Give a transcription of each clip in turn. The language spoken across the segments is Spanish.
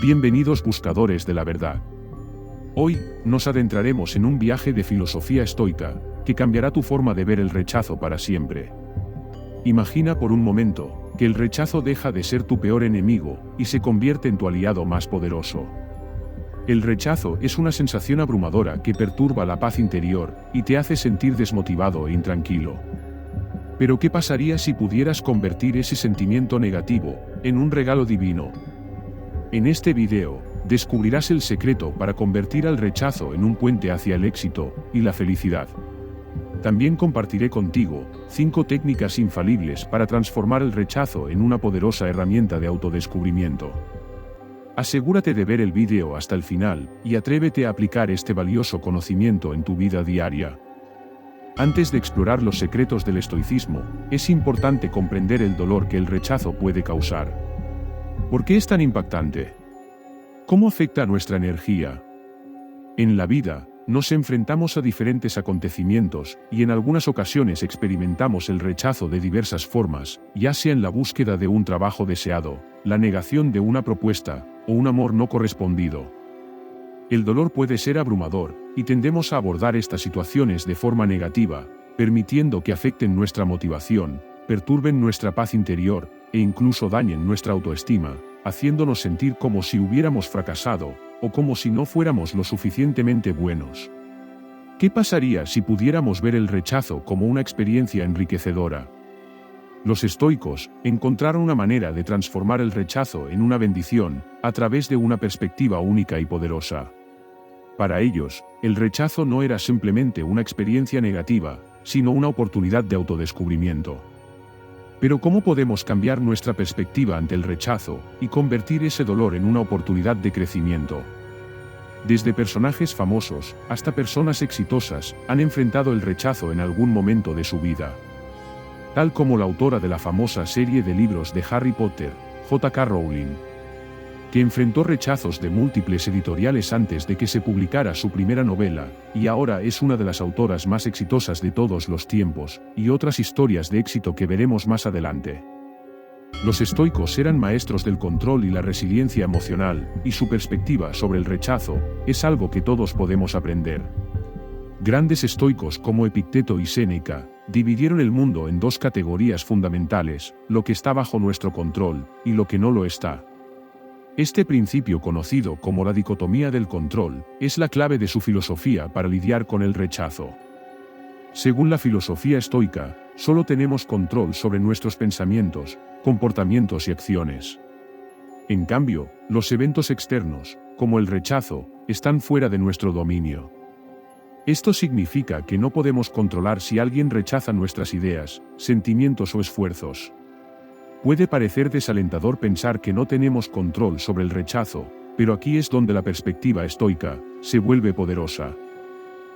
Bienvenidos buscadores de la verdad. Hoy, nos adentraremos en un viaje de filosofía estoica, que cambiará tu forma de ver el rechazo para siempre. Imagina por un momento, que el rechazo deja de ser tu peor enemigo, y se convierte en tu aliado más poderoso. El rechazo es una sensación abrumadora que perturba la paz interior, y te hace sentir desmotivado e intranquilo. Pero ¿qué pasaría si pudieras convertir ese sentimiento negativo, en un regalo divino? En este video, descubrirás el secreto para convertir al rechazo en un puente hacia el éxito y la felicidad. También compartiré contigo 5 técnicas infalibles para transformar el rechazo en una poderosa herramienta de autodescubrimiento. Asegúrate de ver el video hasta el final y atrévete a aplicar este valioso conocimiento en tu vida diaria. Antes de explorar los secretos del estoicismo, es importante comprender el dolor que el rechazo puede causar. ¿Por qué es tan impactante? ¿Cómo afecta a nuestra energía? En la vida, nos enfrentamos a diferentes acontecimientos, y en algunas ocasiones experimentamos el rechazo de diversas formas, ya sea en la búsqueda de un trabajo deseado, la negación de una propuesta, o un amor no correspondido. El dolor puede ser abrumador, y tendemos a abordar estas situaciones de forma negativa, permitiendo que afecten nuestra motivación, perturben nuestra paz interior, e incluso dañen nuestra autoestima, haciéndonos sentir como si hubiéramos fracasado, o como si no fuéramos lo suficientemente buenos. ¿Qué pasaría si pudiéramos ver el rechazo como una experiencia enriquecedora? Los estoicos encontraron una manera de transformar el rechazo en una bendición, a través de una perspectiva única y poderosa. Para ellos, el rechazo no era simplemente una experiencia negativa, sino una oportunidad de autodescubrimiento. Pero ¿cómo podemos cambiar nuestra perspectiva ante el rechazo, y convertir ese dolor en una oportunidad de crecimiento? Desde personajes famosos, hasta personas exitosas, han enfrentado el rechazo en algún momento de su vida. Tal como la autora de la famosa serie de libros de Harry Potter, J.K. Rowling, que enfrentó rechazos de múltiples editoriales antes de que se publicara su primera novela, y ahora es una de las autoras más exitosas de todos los tiempos, y otras historias de éxito que veremos más adelante. Los estoicos eran maestros del control y la resiliencia emocional, y su perspectiva sobre el rechazo es algo que todos podemos aprender. Grandes estoicos como Epicteto y Séneca dividieron el mundo en 2 categorías fundamentales: lo que está bajo nuestro control, y lo que no lo está. Este principio, conocido como la dicotomía del control, es la clave de su filosofía para lidiar con el rechazo. Según la filosofía estoica, solo tenemos control sobre nuestros pensamientos, comportamientos y acciones. En cambio, los eventos externos, como el rechazo, están fuera de nuestro dominio. Esto significa que no podemos controlar si alguien rechaza nuestras ideas, sentimientos o esfuerzos. Puede parecer desalentador pensar que no tenemos control sobre el rechazo, pero aquí es donde la perspectiva estoica se vuelve poderosa.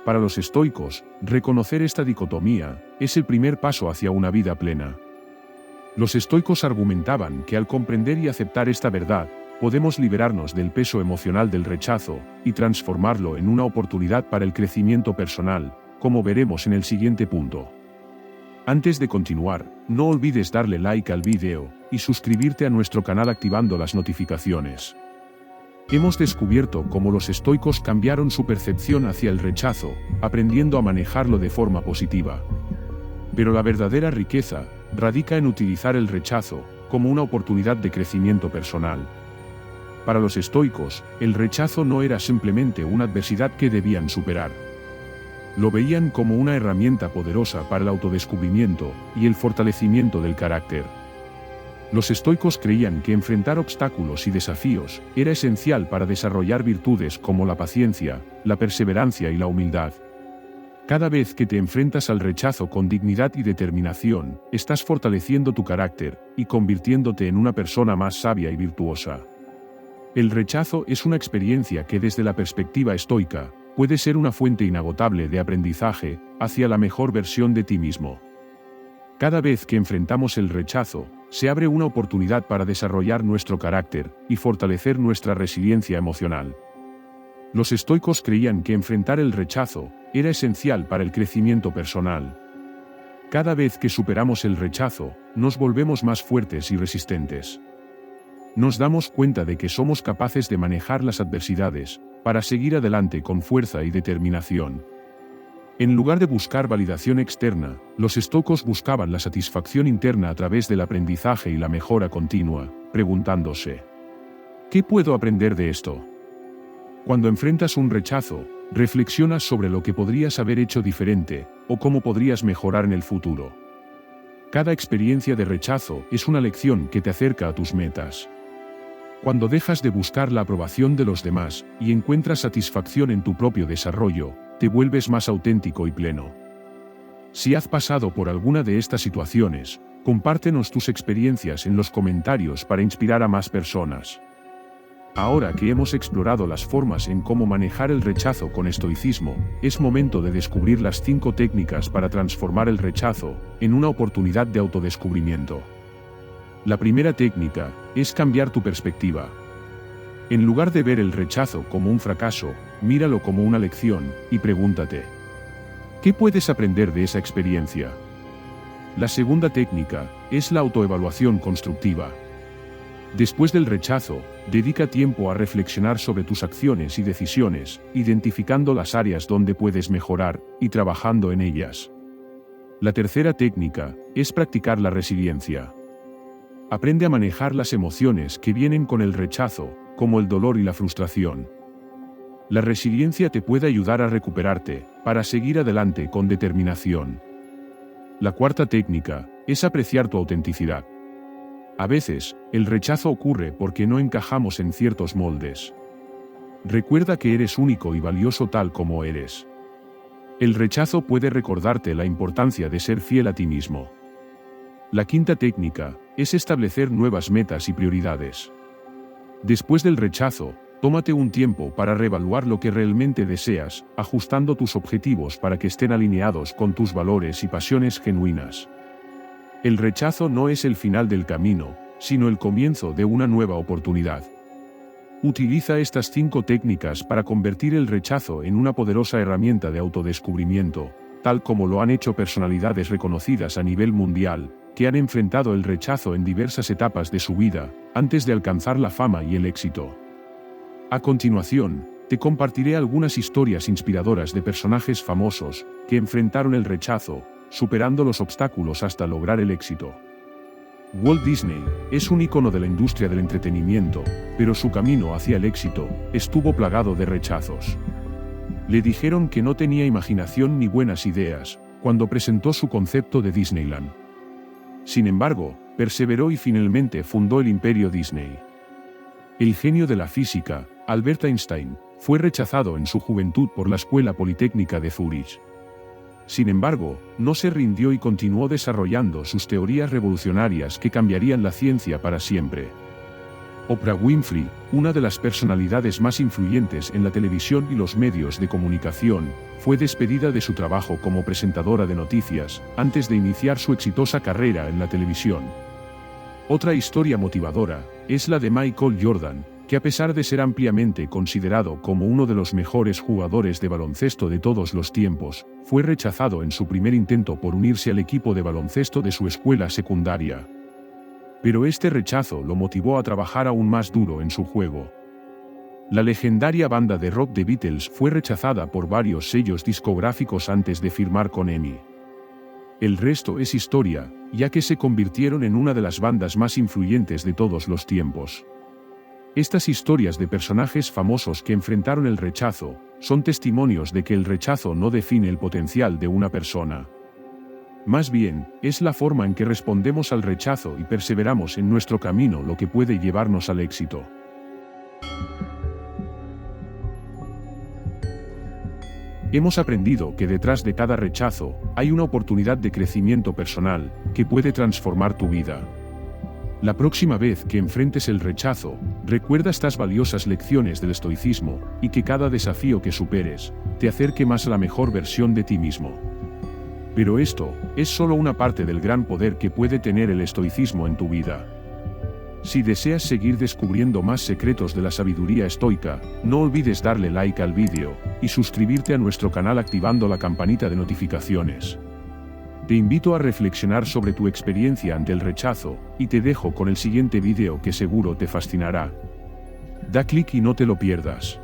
Para los estoicos, reconocer esta dicotomía es el primer paso hacia una vida plena. Los estoicos argumentaban que al comprender y aceptar esta verdad, podemos liberarnos del peso emocional del rechazo y transformarlo en una oportunidad para el crecimiento personal, como veremos en el siguiente punto. Antes de continuar, no olvides darle like al video y suscribirte a nuestro canal activando las notificaciones. Hemos descubierto cómo los estoicos cambiaron su percepción hacia el rechazo, aprendiendo a manejarlo de forma positiva. Pero la verdadera riqueza radica en utilizar el rechazo como una oportunidad de crecimiento personal. Para los estoicos, el rechazo no era simplemente una adversidad que debían superar. Lo veían como una herramienta poderosa para el autodescubrimiento y el fortalecimiento del carácter. Los estoicos creían que enfrentar obstáculos y desafíos era esencial para desarrollar virtudes como la paciencia, la perseverancia y la humildad. Cada vez que te enfrentas al rechazo con dignidad y determinación, estás fortaleciendo tu carácter y convirtiéndote en una persona más sabia y virtuosa. El rechazo es una experiencia que, desde la perspectiva estoica, puede ser una fuente inagotable de aprendizaje hacia la mejor versión de ti mismo. Cada vez que enfrentamos el rechazo, se abre una oportunidad para desarrollar nuestro carácter y fortalecer nuestra resiliencia emocional. Los estoicos creían que enfrentar el rechazo era esencial para el crecimiento personal. Cada vez que superamos el rechazo, nos volvemos más fuertes y resistentes. nos damos cuenta de que somos capaces de manejar las adversidades, para seguir adelante con fuerza y determinación. En lugar de buscar validación externa, los estoicos buscaban la satisfacción interna a través del aprendizaje y la mejora continua, preguntándose: ¿qué puedo aprender de esto? Cuando enfrentas un rechazo, reflexionas sobre lo que podrías haber hecho diferente, o cómo podrías mejorar en el futuro. Cada experiencia de rechazo es una lección que te acerca a tus metas. Cuando dejas de buscar la aprobación de los demás y encuentras satisfacción en tu propio desarrollo, te vuelves más auténtico y pleno. Si has pasado por alguna de estas situaciones, compártenos tus experiencias en los comentarios para inspirar a más personas. Ahora que hemos explorado las formas en cómo manejar el rechazo con estoicismo, es momento de descubrir las 5 técnicas para transformar el rechazo en una oportunidad de autodescubrimiento. La primera técnica es cambiar tu perspectiva. En lugar de ver el rechazo como un fracaso, míralo como una lección y pregúntate: ¿qué puedes aprender de esa experiencia? La segunda técnica es la autoevaluación constructiva. Después del rechazo, dedica tiempo a reflexionar sobre tus acciones y decisiones, identificando las áreas donde puedes mejorar y trabajando en ellas. La tercera técnica es practicar la resiliencia. Aprende a manejar las emociones que vienen con el rechazo, como el dolor y la frustración. La resiliencia te puede ayudar a recuperarte, para seguir adelante con determinación. La cuarta técnica es apreciar tu autenticidad. A veces, el rechazo ocurre porque no encajamos en ciertos moldes. Recuerda que eres único y valioso tal como eres. El rechazo puede recordarte la importancia de ser fiel a ti mismo. La quinta técnica es establecer nuevas metas y prioridades. Después del rechazo, tómate un tiempo para reevaluar lo que realmente deseas, ajustando tus objetivos para que estén alineados con tus valores y pasiones genuinas. El rechazo no es el final del camino, sino el comienzo de una nueva oportunidad. Utiliza estas 5 técnicas para convertir el rechazo en una poderosa herramienta de autodescubrimiento, tal como lo han hecho personalidades reconocidas a nivel mundial, que han enfrentado el rechazo en diversas etapas de su vida, antes de alcanzar la fama y el éxito. A continuación, te compartiré algunas historias inspiradoras de personajes famosos, que enfrentaron el rechazo, superando los obstáculos hasta lograr el éxito. Walt Disney es un ícono de la industria del entretenimiento, pero su camino hacia el éxito estuvo plagado de rechazos. Le dijeron que no tenía imaginación ni buenas ideas, cuando presentó su concepto de Disneyland. Sin embargo, perseveró y finalmente fundó el imperio Disney. El genio de la física, Albert Einstein, fue rechazado en su juventud por la Escuela Politécnica de Zúrich. Sin embargo, no se rindió y continuó desarrollando sus teorías revolucionarias que cambiarían la ciencia para siempre. Oprah Winfrey, una de las personalidades más influyentes en la televisión y los medios de comunicación, fue despedida de su trabajo como presentadora de noticias, antes de iniciar su exitosa carrera en la televisión. Otra historia motivadora es la de Michael Jordan, que a pesar de ser ampliamente considerado como uno de los mejores jugadores de baloncesto de todos los tiempos, fue rechazado en su primer intento por unirse al equipo de baloncesto de su escuela secundaria. Pero este rechazo lo motivó a trabajar aún más duro en su juego. La legendaria banda de rock The Beatles fue rechazada por varios sellos discográficos antes de firmar con EMI. El resto es historia, ya que se convirtieron en una de las bandas más influyentes de todos los tiempos. Estas historias de personajes famosos que enfrentaron el rechazo, son testimonios de que el rechazo no define el potencial de una persona. Más bien, es la forma en que respondemos al rechazo y perseveramos en nuestro camino lo que puede llevarnos al éxito. Hemos aprendido que detrás de cada rechazo, hay una oportunidad de crecimiento personal, que puede transformar tu vida. La próxima vez que enfrentes el rechazo, recuerda estas valiosas lecciones del estoicismo, y que cada desafío que superes, te acerque más a la mejor versión de ti mismo. Pero esto, es solo una parte del gran poder que puede tener el estoicismo en tu vida. Si deseas seguir descubriendo más secretos de la sabiduría estoica, no olvides darle like al vídeo, y suscribirte a nuestro canal activando la campanita de notificaciones. Te invito a reflexionar sobre tu experiencia ante el rechazo, y te dejo con el siguiente vídeo que seguro te fascinará. Da clic y no te lo pierdas.